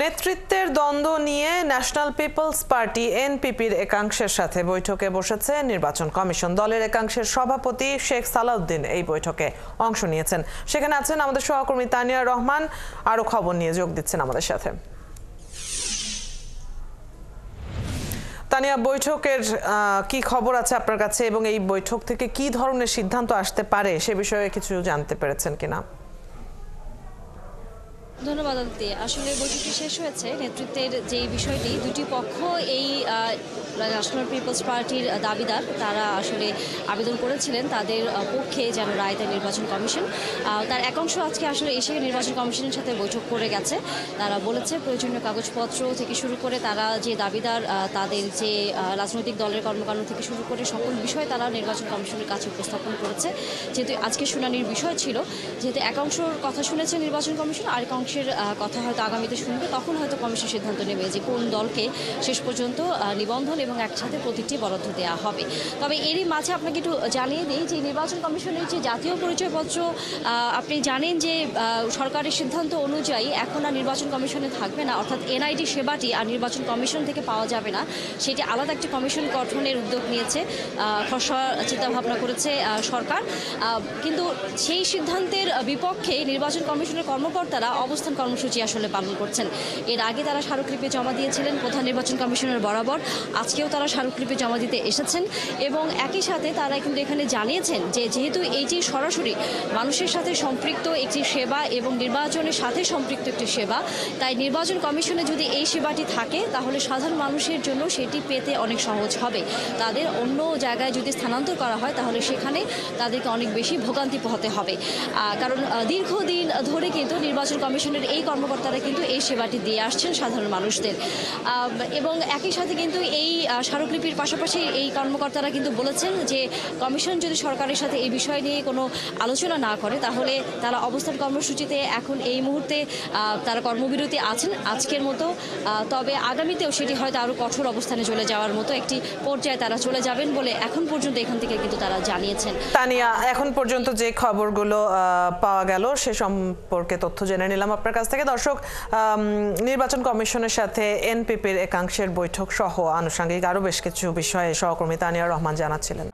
নেতৃত্বের দ্বন্দ্ব নিয়ে ন্যাশনাল পিপলস পার্টি এনপিপির একাংশের সাথে বৈঠকে বসেছে নির্বাচন কমিশন। দলের একাংশের সভাপতি শেখ সালাউদ্দিন এই বৈঠকে অংশ নিয়েছেন। সেখানে আছেন আমাদের সহকর্মী তানিয়া রহমান, আরো খবর নিয়ে যোগ দিচ্ছেন আমাদের সাথে। তানিয়া, বৈঠকের কি খবর আছে আপনার কাছে এবং এই বৈঠক থেকে কি ধরনের সিদ্ধান্ত আসতে পারে সে বিষয়ে কিছু জানতে পেরেছেন কিনা? ধন্যবাদ আদিতি। আসলে বৈঠকটি শেষ হয়েছে। নেতৃত্বের যে বিষয়টি, দুটি পক্ষ এই ন্যাশনাল পিপলস পার্টির দাবিদার, তারা আসলে আবেদন করেছিলেন তাদের পক্ষে যেন রায় দেয় নির্বাচন কমিশন। তার একাংশ আজকে আসলে এসে নির্বাচন কমিশনের সাথে বৈঠক করে গেছে। তারা বলেছে প্রয়োজনীয় কাগজপত্র থেকে শুরু করে তারা যে দাবিদার, তাদের যে রাজনৈতিক দলের কর্মকাণ্ড থেকে শুরু করে সকল বিষয় তারা নির্বাচন কমিশনের কাছে উপস্থাপন করেছে। যেহেতু আজকে শুনানির বিষয় ছিল, যেহেতু একাংশের কথা শুনেছে নির্বাচন কমিশন, আর একাংশের কথা হয়তো আগামীতে শুনবে, তখন হয়তো কমিশন সিদ্ধান্ত নেবে যে কোন দলকে শেষ পর্যন্ত নিবন্ধন এবং একসাথে প্রতিটি বরাদ্দ দেওয়া হবে। তবে এরই মাঝে আপনাকে একটু জানিয়ে দিই যে নির্বাচন কমিশনের যে জাতীয় পরিচয়পত্র, আপনি জানেন যে সরকারের সিদ্ধান্ত অনুযায়ী এখন আর নির্বাচন কমিশনে থাকবে না, অর্থাৎ এনআইডি সেবাটি আর নির্বাচন কমিশন থেকে পাওয়া যাবে না। সেটি আলাদা একটি কমিশন গঠনের উদ্যোগ নিয়েছে, খসড়া চিন্তাভাবনা করেছে সরকার। কিন্তু সেই সিদ্ধান্তের বিপক্ষে নির্বাচন কমিশনের কর্মকর্তারা অবস্থান কর্মসূচি আসলে পালন করছেন। এর আগে তারা স্মারকলিপি জমা দিয়েছিলেন প্রধান নির্বাচন কমিশনের বরাবর, আজকেও তারা স্মারকলিপি জমা দিতে এসেছেন এবং একই সাথে তারা কিন্তু এখানে জানিয়েছেন যে যেহেতু এইটি সরাসরি মানুষের সাথে সম্পৃক্ত একটি সেবা এবং নির্বাচনের সাথে সম্পৃক্ত একটি সেবা, তাই নির্বাচন কমিশনে যদি এই সেবাটি থাকে তাহলে সাধারণ মানুষের জন্য সেটি পেতে অনেক সহজ হবে। তাদের অন্য জায়গায় যদি স্থানান্তর করা হয় তাহলে সেখানে তাদেরকে অনেক বেশি ভোগান্তি পোহাতে হবে, কারণ দীর্ঘদিন ধরে কিন্তু নির্বাচন কমিশনের এই কর্মকর্তারা কিন্তু এই সেবাটি দিয়ে আসছেন সাধারণ মানুষদের। এবং একই সাথে কিন্তু এই স্মারকলিপির পাশাপাশি এই কর্মকর্তারা কিন্তু বলেছেন যে কমিশন যদি সরকারের সাথে এই বিষয় নিয়ে কোনো আলোচনা না করে তাহলে তারা অবস্থান কর্মসূচিতে এখন এই মুহূর্তে তারা কর্মবিরতি আছেন আজকের মতো, তবে আগামীতেও সেটি হয়তো আরও কঠোর অবস্থানে চলে যাওয়ার মতো একটি পর্যায়ে তারা চলে যাবেন বলে এখন পর্যন্ত এখান থেকে কিন্তু তারা জানিয়েছেন। তানিয়া, এখন পর্যন্ত যে খবরগুলো পাওয়া গেল সে সম্পর্কে তথ্য জেনে নিলাম আপনার কাছ থেকে। দর্শক, নির্বাচন কমিশনের সাথে এনপিপির একাংশের বৈঠক সহ আনুষঙ্গিক আরো বেশ কিছু বিষয়ে সহকর্মী তানিয়া রহমান জানাচ্ছিলেন।